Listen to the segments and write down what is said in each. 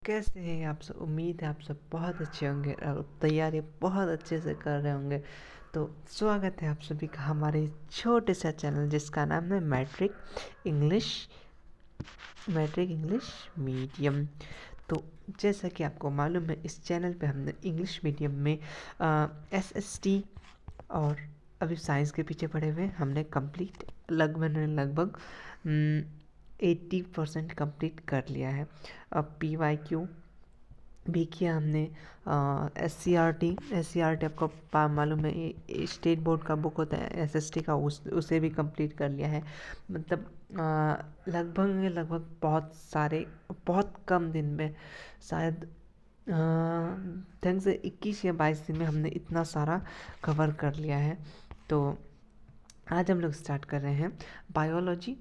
कैसे हैं आप सब? उम्मीद है आप सब बहुत अच्छे होंगे और तैयारी बहुत अच्छे से कर रहे होंगे। तो स्वागत है आप सभी का हमारे छोटे सा चैनल जिसका नाम है मैट्रिक इंग्लिश मीडियम। तो जैसा कि आपको मालूम है, इस चैनल पे हमने इंग्लिश मीडियम में एसएसटी और अभी साइंस के पीछे पड़े हुए हैं। हमने कंप्लीट लगभग 80% कंप्लीट कर लिया है। अब PYQ भी किया हमने। एस सी आर टी आपको मालूम है, ये स्टेट बोर्ड का बुक होता है SST का, उसे भी कंप्लीट कर लिया है। मतलब लगभग बहुत कम दिन में, शायद ढंग से 21 या 22 दिन में हमने इतना सारा कवर कर लिया है। तो आज हम लोग स्टार्ट कर रहे हैं बायोलॉजी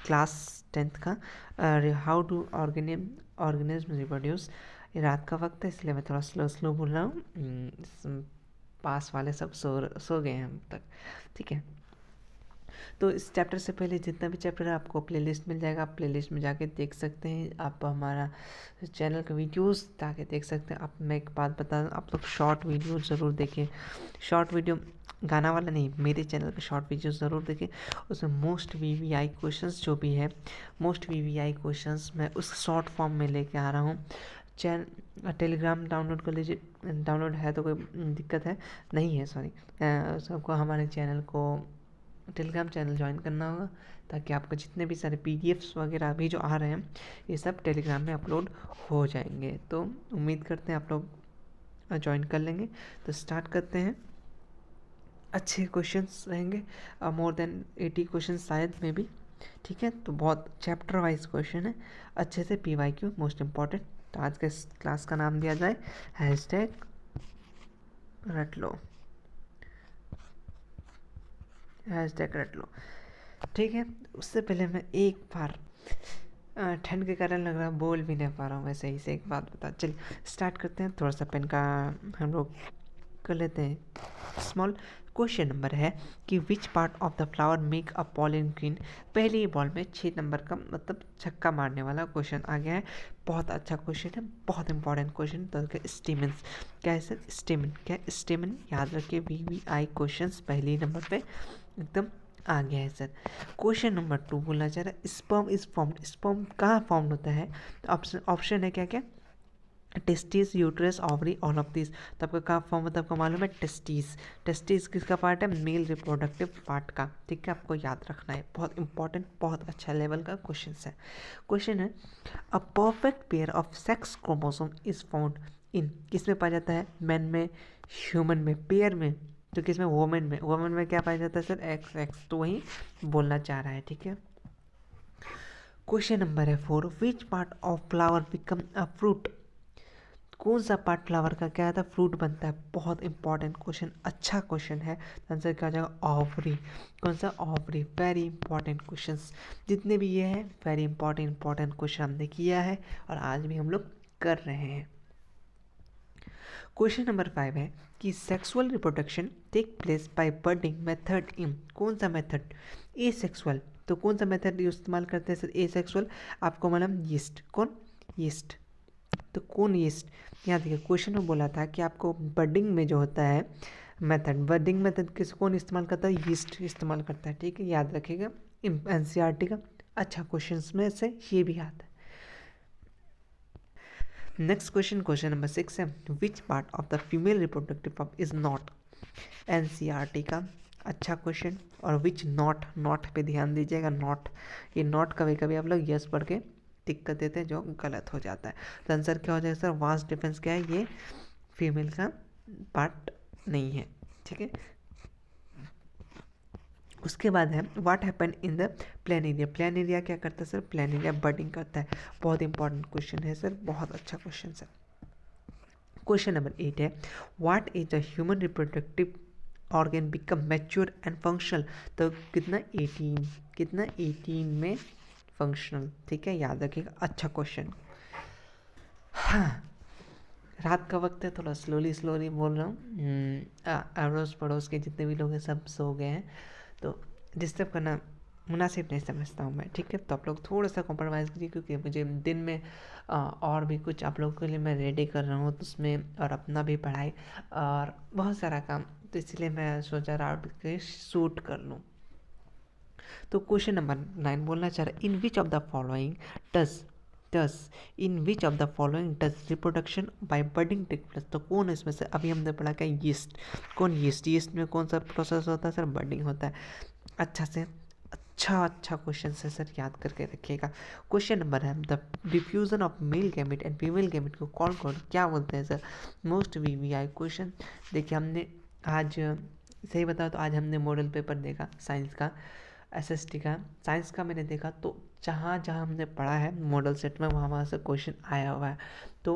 क्लास 10th का, हाउ टू ऑर्गेनिज्म रिप्रोड्यूस। ये रात का वक्त है इसलिए मैं थोड़ा स्लो बोल रहा हूँ। पास वाले सब सो गए हैं अब तक, ठीक है। तो इस चैप्टर से पहले जितना भी चैप्टर है आपको प्लेलिस्ट मिल जाएगा, आप प्लेलिस्ट में जाके देख सकते हैं। आप हमारा चैनल का वीडियोस जाके देख सकते हैं। मैं एक बात बता दूं, आप लोग शॉर्ट वीडियो ज़रूर देखें। शॉर्ट वीडियो गाना वाला नहीं, मेरे चैनल पे शॉर्ट वीडियो ज़रूर देखें। उसमें मोस्ट VVI क्वेश्चंस जो भी है, मोस्ट VVI क्वेश्चंस मैं उस शॉर्ट फॉर्म में लेके आ रहा हूँ। टेलीग्राम डाउनलोड कर लीजिए। डाउनलोड है तो कोई दिक्कत है नहीं है, सॉरी। सबको हमारे चैनल को टेलीग्राम चैनल ज्वाइन करना होगा, ताकि आपको जितने भी सारे PDFs वगैरह अभी जो आ रहे हैं ये सब टेलीग्राम में अपलोड हो जाएंगे। तो उम्मीद करते हैं आप लोग ज्वाइन कर लेंगे। तो स्टार्ट करते हैं। अच्छे क्वेश्चंस रहेंगे, मोर देन 80 क्वेश्चन शायद में भी, ठीक है। तो बहुत चैप्टर वाइज क्वेश्चन है, अच्छे से PYQ मोस्ट इम्पॉर्टेंट। तो आज के क्लास का नाम दिया जाए हैशटैग रट लो, ठीक है। उससे पहले मैं एक बार, ठंड के कारण लग रहा है बोल भी नहीं पा रहा हूँ, वैसे ही से एक बात बता। चलिए स्टार्ट करते हैं। थोड़ा सा पेन का हम लोग कर लेते हैं स्मॉल। क्वेश्चन नंबर है कि which part of the flower make a pollen green. पहली बॉल में 6 नंबर का मतलब छक्का मारने वाला क्वेश्चन आ गया है। बहुत अच्छा क्वेश्चन है, बहुत इंपॉर्टेंट क्वेश्चन। तो स्टेमन्स क्या है सर? स्टेमन याद रखिए। VVI क्वेश्चन पहले नंबर पे एकदम आ गया है सर। क्वेश्चन नंबर 2 बोलना चाह रहा है स्पर्म इज फॉर्म्ड। स्पर्म कहाँ फॉर्म्ड होता है? ऑप्शन है क्या क्या? Testis, uterus, ovary, all of this. तो आपका कहाँ फॉर्म होता है आपको मालूम है? टेस्टिस। टेस्टिस किसका पार्ट है? मेल रिप्रोडक्टिव पार्ट का, ठीक है। आपको याद रखना है, बहुत इंपॉर्टेंट, बहुत अच्छा लेवल का क्वेश्चन है। क्वेश्चन है a perfect pair of sex chromosome is found in. किस में पाया जाता है? मैन में, ह्यूमन में, पेयर में। तो किस में? वोमेन में। वोमेन में क्या पाया जाता है सर? XX। तो वही बोलना चाह रहा है, ठीक है। क्वेश्चन नंबर है 4 which part of flower become a fruit. कौन सा पार्ट फ्लावर का क्या था? फ्रूट बनता है। बहुत इंपॉर्टेंट क्वेश्चन, अच्छा क्वेश्चन है। आंसर क्या हो जाएगा? ओवरी। कौन सा? ओवरी। वेरी इंपॉर्टेंट क्वेश्चन जितने भी ये हैं, वेरी इंपॉर्टेंट क्वेश्चन हमने किया है और आज भी हम लोग कर रहे हैं। क्वेश्चन नंबर 5 है कि sexual reproduction take place by budding method in. कौन सा मेथड? ए सेक्सुअल। तो कौन सा मेथड इस्तेमाल करते हैं सर? ए सेक्सुअल। आपको मालूम यीस्ट। कौन? यीस्ट। तो कौन यीस्ट? यहाँ देखिए क्वेश्चन में बोला था कि आपको बर्डिंग में जो होता है मेथड, बर्डिंग मेथड किस कौन इस्तेमाल करता है? यीस्ट इस्तेमाल करता है, ठीक है। याद रखिएगा, NCERT का अच्छा क्वेश्चन में से ये भी आता है। नेक्स्ट क्वेश्चन नंबर 6 है which part of the female reproductive form is not. NCERT का अच्छा क्वेश्चन। और विच नॉट पे ध्यान दीजिएगा। नॉट, ये नॉट कभी कभी आप लोग यस पढ़ के टिक कर देते हैं जो गलत हो जाता है। तो आंसर क्या हो जाएगा सर? वास्ट डिफेंस क्या है? ये फीमेल का पार्ट नहीं है, ठीक है। उसके बाद है व्हाट हैपन इन द प्लानिरिया। प्लानिरिया क्या करता है सर? प्लानिरिया बर्डिंग करता है। बहुत इंपॉर्टेंट क्वेश्चन है सर, बहुत अच्छा क्वेश्चन है। क्वेश्चन नंबर 8 है what is the human reproductive organ become mature and functional. तो कितना? 18। कितना? 18 में फंक्शनल, ठीक है। याद रखिएगा, अच्छा क्वेश्चन। हाँ, रात का वक्त है, थोड़ा स्लोली बोल रहा हूँ। अड़ोस पड़ोस के जितने भी लोग हैं सब सो गए हैं, तो डिस्टर्ब करना मुनासिब नहीं समझता हूँ मैं, ठीक है। तो आप लोग थोड़ा सा कॉम्प्रोमाइज़ कीजिए, क्योंकि मुझे दिन में और भी कुछ आप लोगों के लिए मैं रेडी कर रहा हूँ, तो उसमें और अपना भी पढ़ाई और बहुत सारा काम, तो इसलिए मैं सोचा राउट के शूट कर लूँ। तो क्वेश्चन नंबर 9 बोलना चाह रहा है, in which of the following does in which of the following does reproduction by budding take place. तो कौन इसमें से, अभी हमने पढ़ा क्या, यीस्ट। कौन यीस्ट में कौन सा प्रोसेस होता है सर, बडिंग होता है। अच्छा क्वेश्चन है सर, याद करके रखिएगा। क्वेश्चन नंबर है, the diffusion of male gamete and female gamete को कौन क्या बोलते हैं सर। Most VVI question. देखिए हमने आज, सही बताओ तो आज हमने मॉडल पेपर देखा साइंस का, एसएसटी का। साइंस का मैंने देखा तो जहाँ हमने पढ़ा है मॉडल सेट में, वहाँ से क्वेश्चन आया हुआ है। तो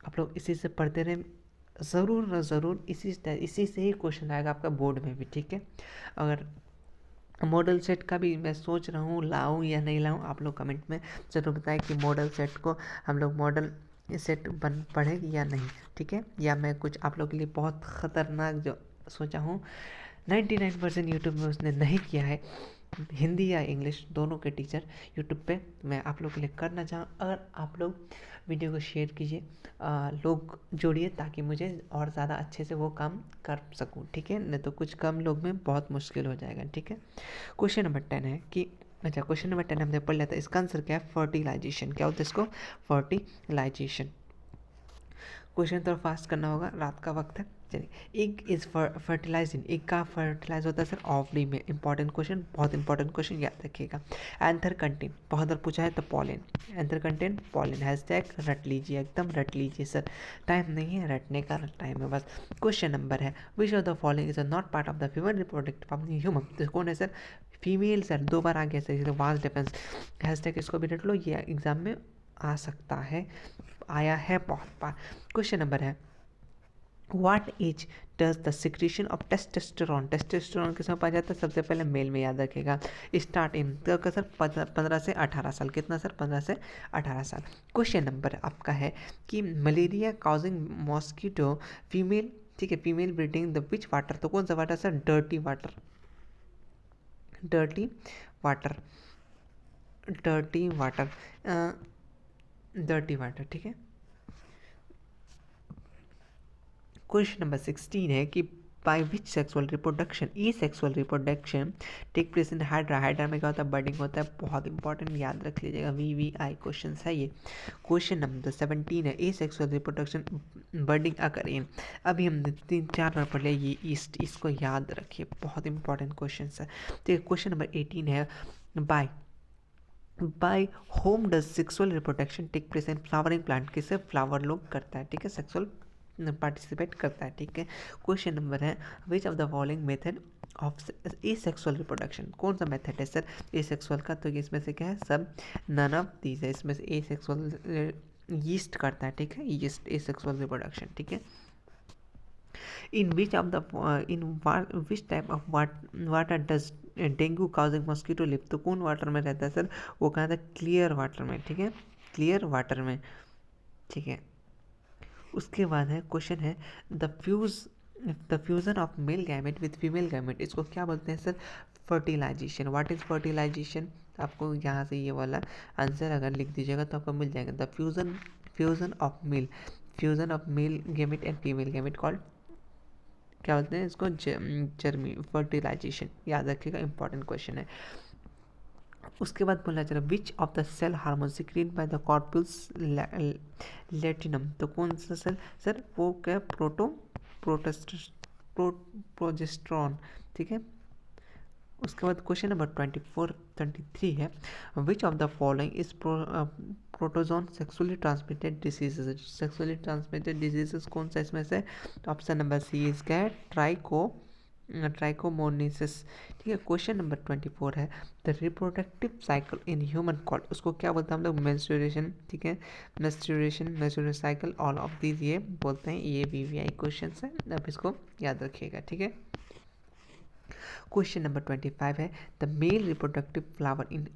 आप लोग इसी से पढ़ते रहे, ज़रूर इसी से ही क्वेश्चन आएगा आपका बोर्ड में भी, ठीक है। अगर मॉडल सेट का भी मैं सोच रहा हूँ लाऊं या नहीं लाऊं, आप लोग कमेंट में ज़रूर बताएं कि मॉडल सेट को हम लोग मॉडल सेट पढ़ें या नहीं, ठीक है। या मैं कुछ आप लोग के लिए बहुत ख़तरनाक जो सोचा हूँ, 99% यूट्यूब में उसने नहीं किया है, हिंदी या इंग्लिश दोनों के टीचर यूट्यूब पे मैं आप लोग के लिए करना चाहूँ। अगर आप लोग वीडियो को शेयर कीजिए, लोग जोड़िए, ताकि मुझे और ज़्यादा अच्छे से वो काम कर सकूँ, ठीक है। नहीं तो कुछ कम लोग में बहुत मुश्किल हो जाएगा, ठीक है। क्वेश्चन नंबर 10 है कि, अच्छा क्वेश्चन नंबर 10 हमने पढ़ लिया था, इसका आंसर क्या है, फर्टिलाइजेशन। क्या होता है इसको, फर्टिलाइजेशन। क्वेश्चन थोड़ा फास्ट करना होगा, रात का वक्त है। चलिए, egg is fertilise in, egg का फर्टिलाइज होता है सर ओवरी में। इंपॉर्टेंट क्वेश्चन, बहुत इंपॉर्टेंट क्वेश्चन, याद रखिएगा। एंथर कंटेन, बहुत बार पूछा है तो pollen, anther contain pollen. Hashtag रट लीजिए, एकदम रट लीजिए सर, टाइम नहीं है रटने का, टाइम है बस। क्वेश्चन नंबर है, which of the following is not part of the female reproductive of human. तो कौन है सर, फीमेल सर, 2 बार आ गया सर, वास्ट डिफेंस। हैशटैग इसको भी रट लो, ये एग्जाम में आ सकता है, आया है बहुत बार। क्वेश्चन नंबर है, what age does the secretion of testosterone, testosterone किस में पाया जाता है, सबसे पहले मेल में, याद रखिएगा। स्टार्ट इन तो सर 15 से 18 साल, कितना सर, 15 से 18 साल। क्वेश्चन नंबर आपका है कि मलेरिया कॉजिंग मॉस्किटो फीमेल, ठीक है, female breeding the which water. तो कौन सा water sir, dirty water, dirty water, dirty water, dirty water, ठीक है। क्वेश्चन नंबर 16 है कि by which sexual reproduction, asexual reproduction take place in hydra. Hydra में क्या होता है, बर्डिंग होता है, बहुत इंपॉर्टेंट, याद रख लीजिएगा, वीवीआई क्वेश्चन है ये। क्वेश्चन नंबर 17 है, ए सेक्सुअल रिप्रोडक्शन बर्डिंग अकर इन। अभी हमने 3-4 बार पढ़ लिया ये ईस्ट, इसको याद रखिए, बहुत इंपॉर्टेंट क्वेश्चन है। तो क्वेश्चन नंबर 18 है, by whom does sexual reproduction take place in flowering plant. किससे, फ्लावर लोग करता है, ठीक है, सेक्सुअल पार्टिसिपेट करता है, ठीक है। क्वेश्चन नंबर है, which of the following method of a sexual reproduction, कौन सा मेथड है सर ए सेक्सुअल का। तो इसमें से क्या है, सब नन ऑफ दीज है, इसमें से ए सेक्सुअल यीस्ट करता है, ठीक है, यीस्ट ए सेक्सुअल रिप्रोडक्शन, ठीक है। In which of the in which type of water does dengue causing mosquito live. तो कौन वाटर में रहता है सर, वो कहा था क्लियर वाटर में, ठीक है, क्लियर वाटर में, ठीक है। उसके बाद है क्वेश्चन है, the fusion of male gamete with female gamete, इसको क्या बोलते हैं sir, fertilisation. What is fertilisation, आपको यहाँ से ये वाला आंसर अगर लिख दीजिएगा तो आपको मिल जाएगा, the fusion of male gamete and female gamete called, क्या बोलते हैं इसको, जर्मी फर्टिलाइजेशन, याद रखिएगा, इंपॉर्टेंट क्वेश्चन है। उसके बाद बोलना चाहिए, which of the cell hormone secrete by the corpus luteum. तो कौन सा सेल सर, वो क्या, प्रोजेस्ट्रॉन, ठीक है। उसके बाद क्वेश्चन नंबर 23 है, which of the following is protozoan sexually transmitted diseases. Sexually transmitted diseases कौन सा इसमें से, तो ऑप्शन नंबर सी इज क्या, ट्राइकोमोनिसिस, ठीक है। क्वेश्चन नंबर 24 है, the reproductive cycle in human called, उसको क्या बोलते हैं हम लोग, मेंस्ट्रुएशन, ठीक है, menstruation cycle, all of these ये बोलते हैं, ये वीवीआई क्वेश्चन है, अब इसको याद रखिएगा, ठीक है। क्वेश्चन नंबर 25 है, the male reproductive flower in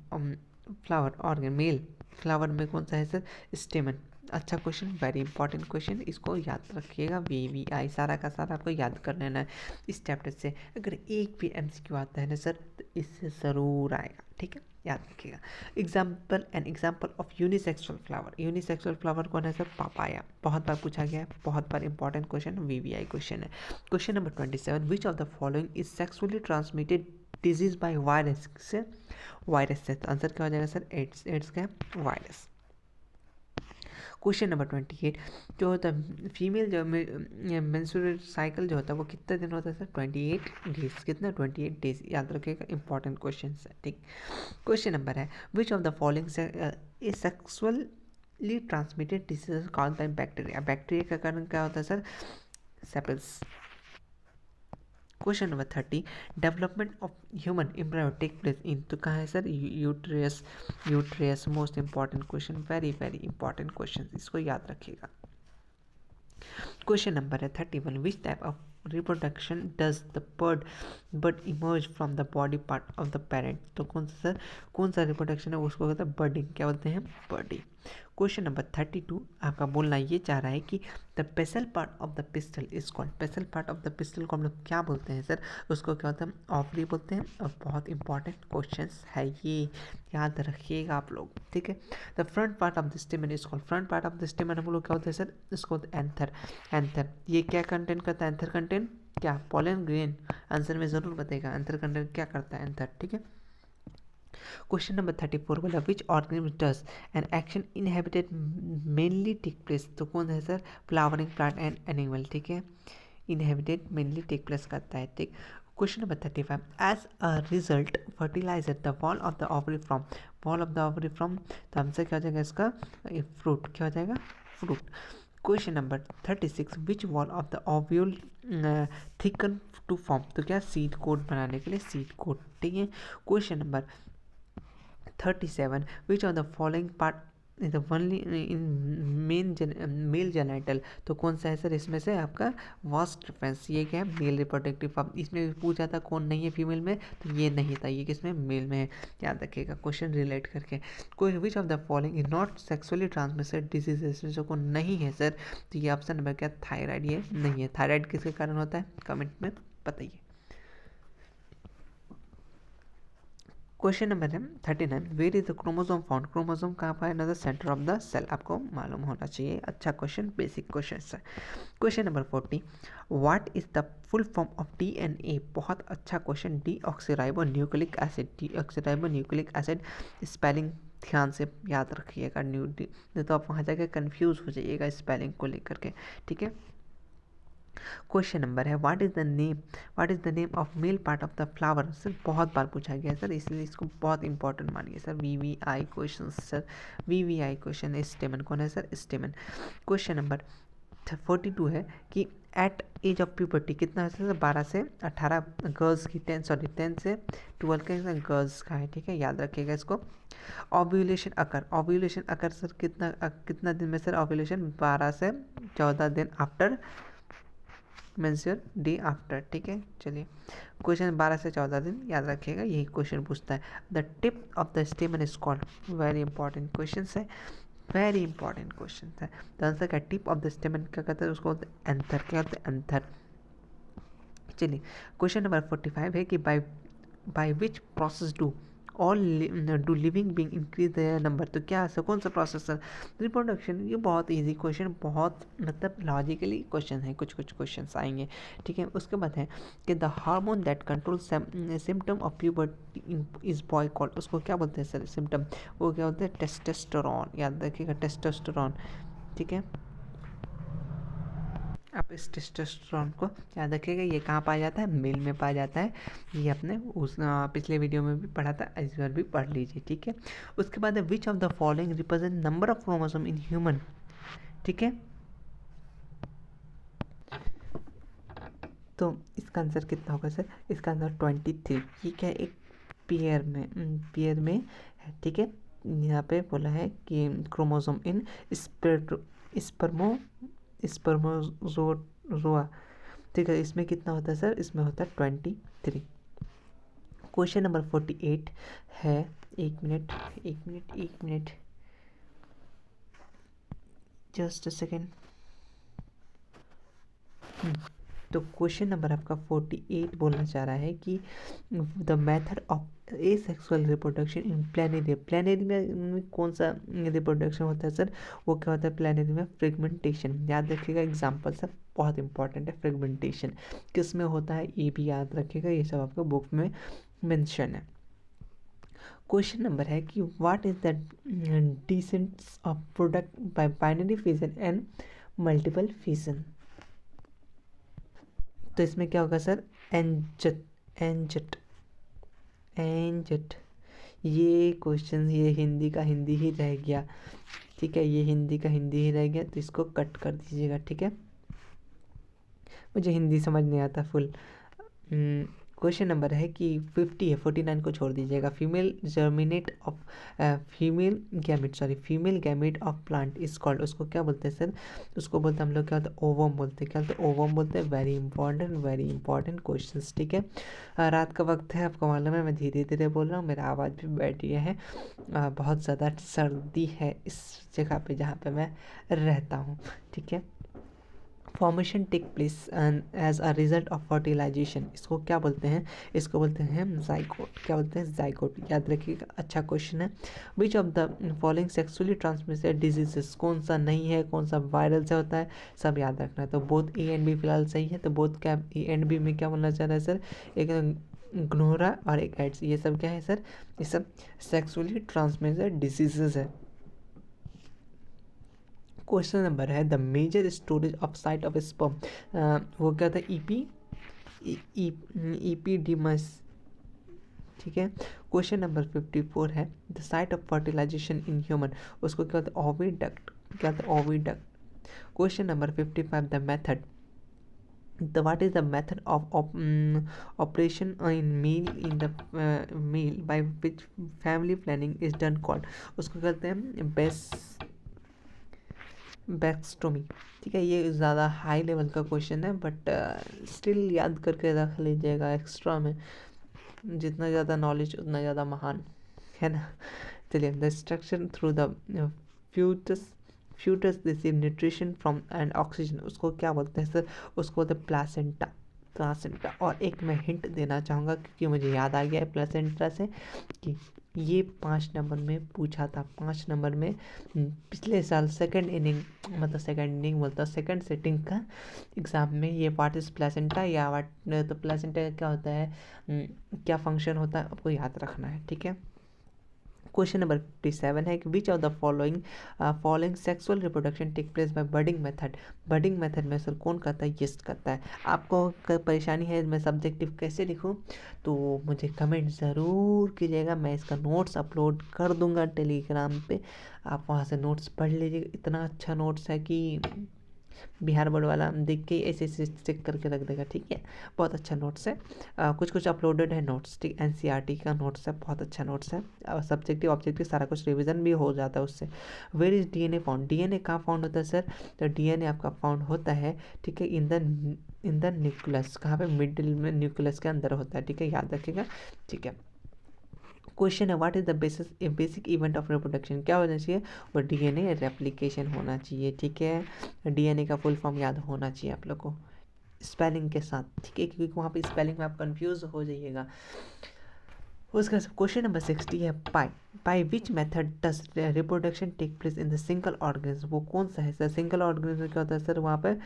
flower organ, male flower में कौन सा है सर, स्टेमन। अच्छा क्वेश्चन, वेरी इंपॉर्टेंट क्वेश्चन, इसको याद रखिएगा, वीवीआई सारा का सारा आपको याद कर लेना है इस चैप्टर से। अगर एक भी एमसीक्यू आता है ना सर, तो इससे ज़रूर आएगा, ठीक है, याद रखिएगा। Example of unisexual flower. Unisexual flower कौन है सर? पापाया। बहुत बार पूछा गया है, बहुत बार इंपॉर्टेंट क्वेश्चन, वीवीआई क्वेश्चन है। Question number 27, which of the following is sexually transmitted disease by virus से? वायरस से, तो आंसर क्या हो जाएगा सर? एड्स। एड्स का वायरस। क्वेश्चन नंबर 28, जो होता है फीमेल जो मेंस्ट्रुअल साइकिल जो होता है वो कितने दिन होता है सर? 28 डेज। कितना? 28 डेज। याद रखिएगा, इंपॉर्टेंट क्वेश्चन है, ठीक। क्वेश्चन नंबर है, which of the following a sexually transmitted disease called by bacteria? Bacteria का कारण क्या होता है sir? Sepals. Question number 30, development of human embryo take place in, तो कहाँ है सर? Uterus. Uterus most important question, very very important question, इसको याद रखिएगा। क्वेश्चन नंबर है 31, which type of reproduction does the bird emerge from the body part of the parent? तो कौन सा सर? कौन सा रिप्रोडक्शन है उसको कहते हैं बर्डिंग। क्या बोलते हैं? बर्डिंग। क्वेश्चन नंबर 32, आपका बोलना ये चाह रहा है कि the पेसल part of the pistil is called. पेसल part of the pistol को हम लोग क्या बोलते हैं सर? उसको क्या होता है? ऑवरी बोलते हैं। और बहुत इंपॉर्टेंट क्वेश्चन है ये, याद रखिएगा आप लोग, ठीक है। The front part of the स्टेमन is called. Front part of the स्टेमन हम लोग क्या होता है सर? इसको एंथर। एंथर ये क्या कंटेंट करता है? एंथर कंटेंट क्या? Pollen grain. आंसर में जरूर बताएगा एंथर कंटेंट क्या करता है एंथर, ठीक है। क्वेश्चन नंबर 34 बोला, which organism does an action inhabited mainly take place? तो कौन है sir? Flowering plant and animal, ठीक है। इनहेबिटेड मेनली टेक प्लेस करता है, ठीक। Question number 35, as a result fertiliser the wall of the ovary from. Wall of the ovary from, तो answer क्या हो जाएगा इसका? फ्रूट। क्या हो जाएगा? Fruit. Question number 36, which wall of the ovule thicken to form? तो क्या? सीड कोट बनाने के लिए सीड कोट, ठीक है। Question number 37, which of the following part is the only in mail genital? तो कौन सा है सर इसमें से? आपका वास डिफरेंस। ये क्या है? Male reproductive form. इसमें पूछा था कौन नहीं है फीमेल में, तो ये नहीं था, ये किसमें? मेल में है। याद रखिएगा क्वेश्चन रिलेट करके। कोई विच of the following is not sexually transmitted diseases? जो को नहीं है सर, तो ये ऑप्शन नंबर क्या? थायराइड। ये नहीं है। थायराइड किसके कारण होता है? कमेंट में बताइए। क्वेश्चन नंबर है 39, where is the chromosome found? Chromosome कहाँ पर है? The centre of the cell. आपको मालूम होना चाहिए, अच्छा क्वेश्चन, बेसिक क्वेश्चन है। Question number 40, what is the full form of DNA? बहुत अच्छा question. Deoxyribonucleic acid. Deoxyribonucleic acid spelling ध्यान से याद रखिएगा, नहीं तो आप वहाँ जाकर कन्फ्यूज हो जाइएगा स्पेलिंग को लेकर के, ठीक है। क्वेश्चन नंबर है, what is the name of male part of the flower? Sir बहुत बार पूछा गया सर, इसलिए इसको बहुत इंपॉर्टेंट मानिए sir. VVI question sir, VVI question. स्टेमन कौन है सर? स्टेमन। क्वेश्चन नंबर 42 है कि एट एज ऑफ प्यूबर्टी कितना है सर? 12 से 18 गर्ल्स की 10 से 12 के गर्ल्स का है, ठीक है, याद रखिएगा इसको। ओव्यूलेशन अकर सर कितना दिन में सर? ओव्यूलेशन 12 से 14 दिन आफ्टर मेंस्ट्रुअल डे आफ्टर, ठीक है। चलिए क्वेश्चन 12 से 14 दिन, याद रखिएगा, यही क्वेश्चन पूछता है। The tip of the स्टेमन is called. Very important question है, वेरी इंपॉर्टेंट क्वेश्चन है। द आंसर का टिप ऑफ द स्टेमन क्या कहते हैं? उसको एंथर। क्या कहते हैं? एंथर। चलिए क्वेश्चन नंबर 45 है कि by which process do living being increase their number? तो क्या ऐसा कौन सा प्रोसेस है? रिप्रोडक्शन। ये बहुत इजी क्वेश्चन, बहुत मतलब लॉजिकली क्वेश्चन है, कुछ क्वेश्चन आएंगे, ठीक है। उसके बाद है कि the hormone that control symptom of puberty is boy called. उसको क्या बोलते हैं सर? सिम्टम, वो क्या बोलते हैं? टेस्टोस्टेरोन। याद रखिएगा, टेस्टोस्टेरोन, ठीक है। आप इस टेस्टोस्टेरोन को याद रखिएगा, ये कहाँ पाया जाता है? मेल में पाया जाता है। ये आपने उस पिछले वीडियो में भी पढ़ा था, इस बार भी पढ़ लीजिए, ठीक है। उसके बाद है which of the following represent number of chromosome in human, ठीक है। तो इसका आंसर कितना होगा सर? इसका आंसर 23। ये क्या? एक पेयर में है, ठीक है। यहाँ पे बोला है कि क्रोमोसोम इन स्पर्मो स्पर्मोजोआ, ठीक है। इसमें कितना होता है सर? इसमें होता है 23। क्वेश्चन नंबर 48 है, एक मिनट जस्ट अ सेकेंड। तो क्वेश्चन नंबर आपका 48 बोलना चाह रहा है कि the method of a sexual reproduction in planaria, planaria में कौन सा रिप्रोडक्शन होता है सर? वो क्या होता है प्लानिडी में? फ्रेगमेंटेशन। याद रखिएगा, एग्जाम्पल सर बहुत इंपॉर्टेंट है। फ्रेगमेंटेशन किस में होता है ये भी याद रखिएगा, ये सब आपको बुक में मेंशन है। क्वेश्चन नंबर है कि what is the descents of product bye binary fission and multiple fission? तो इसमें क्या होगा सर? एंजट, एंजट, एंजट। ये क्वेश्चन ये हिंदी का हिंदी ही रह गया, ठीक है, ये हिंदी का हिंदी ही रह गया, तो इसको कट कर दीजिएगा, ठीक है, मुझे हिंदी समझ नहीं आता फुल। क्वेश्चन नंबर है कि 50 है, 49 को छोड़ दीजिएगा। Female germinate of female gamete of plant is called, उसको क्या बोलते हैं सर? उसको बोलते हैं हम लोग क्या होता है? ओवम बोलते हैं। क्या बोलते हैं? ओवम बोलते हैं। वेरी इंपॉर्टेंट क्वेश्चंस, ठीक है। रात का वक्त है, आपको मालूम है मैं धीरे धीरे बोल रहा हूँ, मेरा आवाज़ भी बैठ गया है, बहुत ज़्यादा सर्दी है इस जगह पे जहाँ पे मैं रहता हूँ, ठीक है। Formation take place as a result of fertilisation, इसको क्या बोलते हैं? इसको बोलते हैं जाइगोट। क्या बोलते हैं? जाइगोट, याद रखिएगा, अच्छा क्वेश्चन है। Which of the following sexually transmitted diseases, कौन सा नहीं है, कौन सा वायरल से होता है, सब याद रखना है। तो बोथ ए एंड बी फिलहाल सही है, तो बोथ क्या ए एंड बी में क्या बोलना चाह रहा है सर? एक ग्नोरा और एक एड्स, ये सब क्या है सर? ये सब सेक्सुअली ट्रांसमिटेड डिजीजेस है। क्वेश्चन नंबर है the major storage of site of sperm, वो क्या था? ईपीडीमस, ठीक है। क्वेश्चन नंबर 54 है the site of fertilisation in human, उसको क्या होता है? ओविडक्ट। क्या होता है? Oviduct. Question number 55 the method, what is the method of operation in meal by which family planning is done called, उसको कहते हैं बैक्सटोमी, ठीक है। ये ज़्यादा हाई लेवल का क्वेश्चन है, बट स्टिल याद करके रख लीजिएगा एक्स्ट्रा में, जितना ज़्यादा नॉलेज उतना ज़्यादा महान, है ना। चलिए, the structure through the foetus receive nutrition from and oxygen, उसको क्या बोलते हैं सर? उसको बोलते हैं प्लासेंटा, प्लासेंटा। और एक मैं हिंट देना चाहूँगा क्योंकि मुझे याद आ गया है प्लासेंटा से कि ये 5 नंबर में पूछा था, 5 नंबर में पिछले साल सेकंड इनिंग बोलता सेकंड सेटिंग का एग्ज़ाम में ये व्हाट इज़ प्लेसेंटा या व्हाट, तो प्लेसेंटा क्या होता है, क्या फंक्शन होता है, आपको याद रखना है, ठीक है। क्वेश्चन नंबर 57 है कि which of the following sexual reproduction take place by budding method, budding method में सर कौन करता है? यस करता है। आपको परेशानी है मैं सब्जेक्टिव कैसे लिखूं, तो मुझे कमेंट ज़रूर कीजिएगा, मैं इसका नोट्स अपलोड कर दूंगा टेलीग्राम पे, आप वहां से नोट्स पढ़ लीजिएगा। इतना अच्छा नोट्स है कि बिहार बोर्ड वाला देख के ऐसे ऐसे चेक करके रख देगा, ठीक है। बहुत अच्छा नोट्स है, कुछ अपलोडेड है नोट्स, ठीक। एनसीईआरटी का नोट्स है, बहुत अच्छा नोट्स है, सब्जेक्टिव ऑब्जेक्टिव सारा कुछ रिवीजन भी हो जाता है उससे। Where is DNA found, DNA कहाँ फाउंड होता है सर? तो डीएनए आपका फाउंड होता है, ठीक है, इन द न्यूक्लियस, कहाँ पे? मिडिल में, न्यूक्लियस के अंदर होता है, ठीक है, याद रखिएगा, ठीक है। क्वेश्चन है what is the basic event of reproduction, क्या होना चाहिए? वो डीएनए रेप्लिकेशन होना चाहिए, ठीक है। डीएनए का फुल फॉर्म याद होना चाहिए आप लोग को स्पेलिंग के साथ, ठीक है, क्योंकि वहाँ पे स्पेलिंग में आप कंफ्यूज हो जाइएगा। उसका क्वेश्चन नंबर 60 है by which method does reproduction take place in the single organism, वो कौन सा है सर? सिंगल ऑर्गेनिज्म क्या होता है सर? वहाँ पे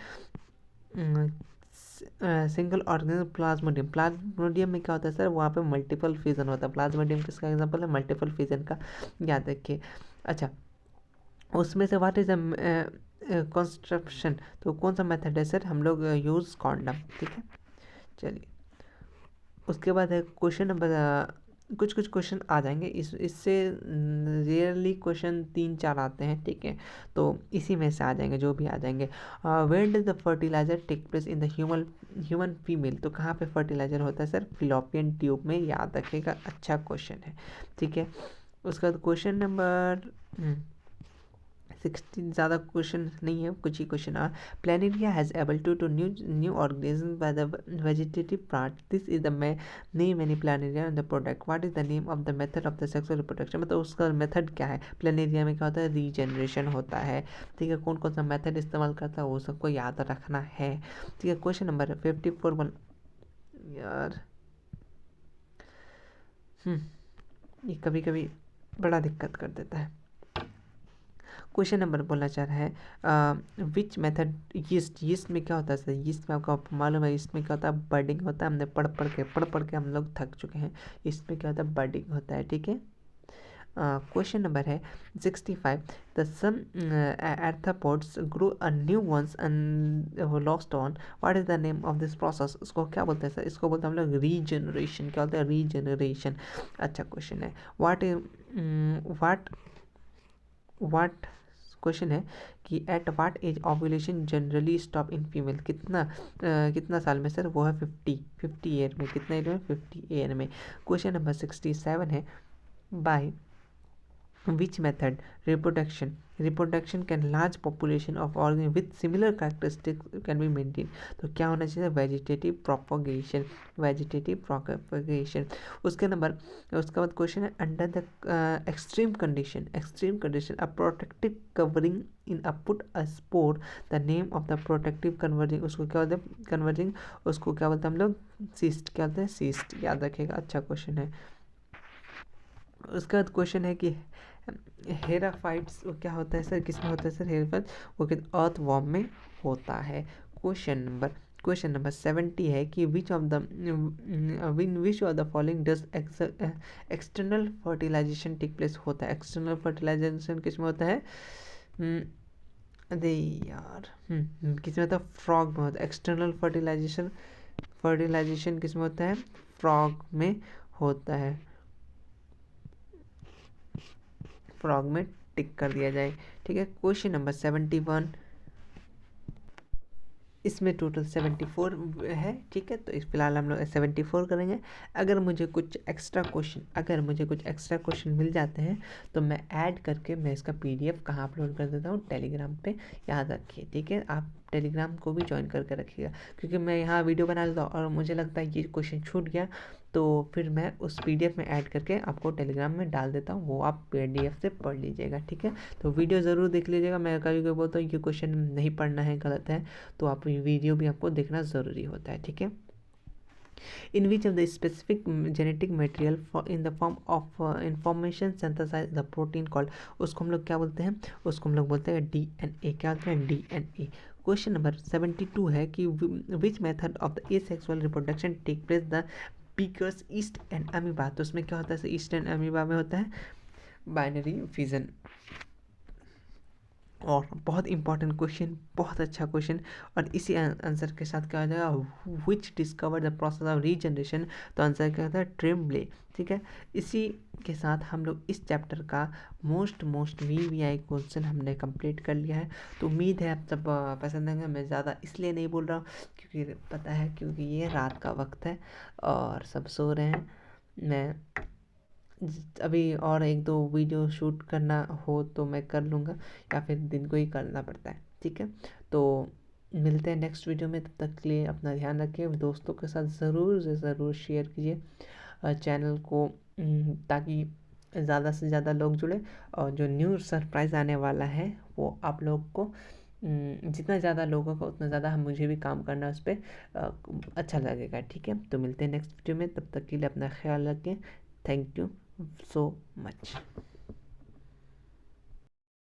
सिंगल ऑर्गेनिज्म प्लाज्मोडियम, प्लाज्मोडियम में क्या होता है सर? वहाँ पे मल्टीपल फिजन होता है। प्लाज्मोडियम किसका एग्जांपल है? मल्टीपल फिजन का, याद रखिए। अच्छा, उसमें से व्हाट इज द कंस्ट्रप्शन, तो कौन सा मेथड है सर? हम लोग यूज़ कॉन्डम, ठीक है। चलिए, उसके बाद है क्वेश्चन नंबर, कुछ क्वेश्चन आ जाएंगे इससे रियरली क्वेश्चन 3-4 आते हैं, ठीक है, तो इसी में से आ जाएंगे जो भी आ जाएंगे। Where does the fertiliser take place in the human female, तो कहाँ पे फर्टिलाइजर होता है सर? फिलोपियन ट्यूब में, याद रखिएगा, अच्छा क्वेश्चन है, ठीक है। उसका क्वेश्चन नंबर 16 ज़्यादा क्वेश्चन नहीं है, कुछ ही क्वेश्चन आ। Planaria has able to new organism by the vegetative part, this is the name any planaria in the product, what is the name of the method of the sexual reproduction, मतलब उसका method क्या है? प्लानिडिया में क्या होता है? Regeneration होता है, ठीक है। कौन कौन सा मेथड इस्तेमाल करता है वो सबको याद रखना है, ठीक है। क्वेश्चन नंबर 54 यार ये कभी कभी बड़ा दिक्कत कर देता है। क्वेश्चन नंबर बोलना चाह रहा है विच मेथड यीस्ट में क्या होता है सर? यीस्ट में आपको मालूम है यीस्ट में क्या होता है? बर्डिंग होता है। हमने पढ़ के हम लोग थक चुके हैं। इसमें क्या होता है? बर्डिंग होता है, ठीक है। क्वेश्चन नंबर है 65। The some arthropods grew a new ones and were lost on. What is the name of this process? इसको क्या बोलते हैं सर? इसको बोलते हैं हम लोग रीजनरेशन। क्या होता है? रीजनरेशन। अच्छा क्वेश्चन है व्हाट क्वेश्चन है कि at what age ovulation generally stop in female? कितना साल में सर? वो है 50 ईयर में। कितना ईयर में? 50 ईयर में। क्वेश्चन नंबर 67 है bye which method reproduction can large population of organisms with similar characteristics can be maintained? तो क्या होना चाहिए? Vegetative propagation. उसके बाद क्वेश्चन है under the extreme condition a protective covering in a put a spore the name of the protective converging उसको क्या बोलते हैं? कन्वर्जिंग उसको क्या बोलते हैं हम लोग? सिस्ट। क्या बोलते हैं? सिस्ट। याद रखिएगा। अच्छा क्वेश्चन है। उसके बाद क्वेश्चन है कि हेराफाइट्स वो क्या होता है सर? किसमें होता है सर हेराफाइट्स? वो अर्थ वॉर्म में होता है। क्वेश्चन नंबर 70 है कि which of the following does external fertilisation take place होता है? एक्सटर्नल फर्टिलाइजेशन किसमें होता है? अरे यार किसमें होता है? फ्रॉग में होता है। एक्सटर्नल फर्टिलाइजेशन किसमें होता है? फ्रॉग में होता है। फ्रॉग में टिक कर दिया जाए, ठीक है। क्वेश्चन नंबर 71, इसमें टोटल 74 है, ठीक है। तो इस फिलहाल हम लोग 74 करेंगे। अगर मुझे कुछ एक्स्ट्रा क्वेश्चन मिल जाते हैं तो मैं ऐड करके मैं इसका PDF कहाँ अपलोड कर देता हूँ? टेलीग्राम पे। याद रखिए, ठीक है। आप टेलीग्राम को भी ज्वाइन करके रखिएगा, क्योंकि मैं यहाँ वीडियो बना लेता हूँ और मुझे लगता है ये क्वेश्चन छूट गया तो फिर मैं उस PDF में ऐड करके आपको टेलीग्राम में डाल देता हूँ, वो आप PDF से पढ़ लीजिएगा, ठीक है। तो वीडियो ज़रूर देख लीजिएगा। मैं कभी कभी बोलता हूँ ये क्वेश्चन नहीं पढ़ना है, गलत है, तो आप वीडियो भी आपको देखना ज़रूरी होता है, ठीक है। In which of the specific genetic material in the form of information synthesize the protein called? उसको हम लोग क्या बोलते हैं? उसको हम लोग बोलते हैं DNA। क्या बोलते हैं? DNA। क्वेश्चन नंबर 72 है कि which method of the asexual reproduction take place the बिगस ईस्ट एंड अमीबा? तो उसमें क्या होता है? ईस्ट एंड अमीबा में होता है बाइनरी फिजन। और बहुत इंपॉर्टेंट क्वेश्चन, बहुत अच्छा क्वेश्चन, और इसी आंसर के साथ क्या हो जाएगा? Which discover the process of regeneration? तो आंसर क्या होता है? ट्रेम्ब्ले, ठीक है। इसी के साथ हम लोग इस चैप्टर का मोस्ट VVI क्वेश्चन हमने कंप्लीट कर लिया है। तो उम्मीद है आप सब पसंद आएंगे। मैं ज़्यादा इसलिए नहीं बोल रहा हूँ क्योंकि पता है, क्योंकि ये रात का वक्त है और सब सो रहे हैं। मैं अभी और 1-2 वीडियो शूट करना हो तो मैं कर लूँगा, या फिर दिन को ही करना पड़ता है, ठीक है। तो मिलते हैं नेक्स्ट वीडियो में। तब तक के लिए अपना ध्यान रखिए, दोस्तों के साथ ज़रूर से ज़रूर शेयर कीजिए चैनल को, ताकि ज़्यादा से ज़्यादा लोग जुड़े। और जो न्यू सरप्राइज़ आने वाला है वो आप लोग को जितना ज़्यादा लोगों का उतना ज़्यादा मुझे भी काम करना उस पर अच्छा लगेगा, ठीक है। तो मिलते हैं नेक्स्ट वीडियो में, तब तक के लिए अपना ख्याल रखें। Thank you so much।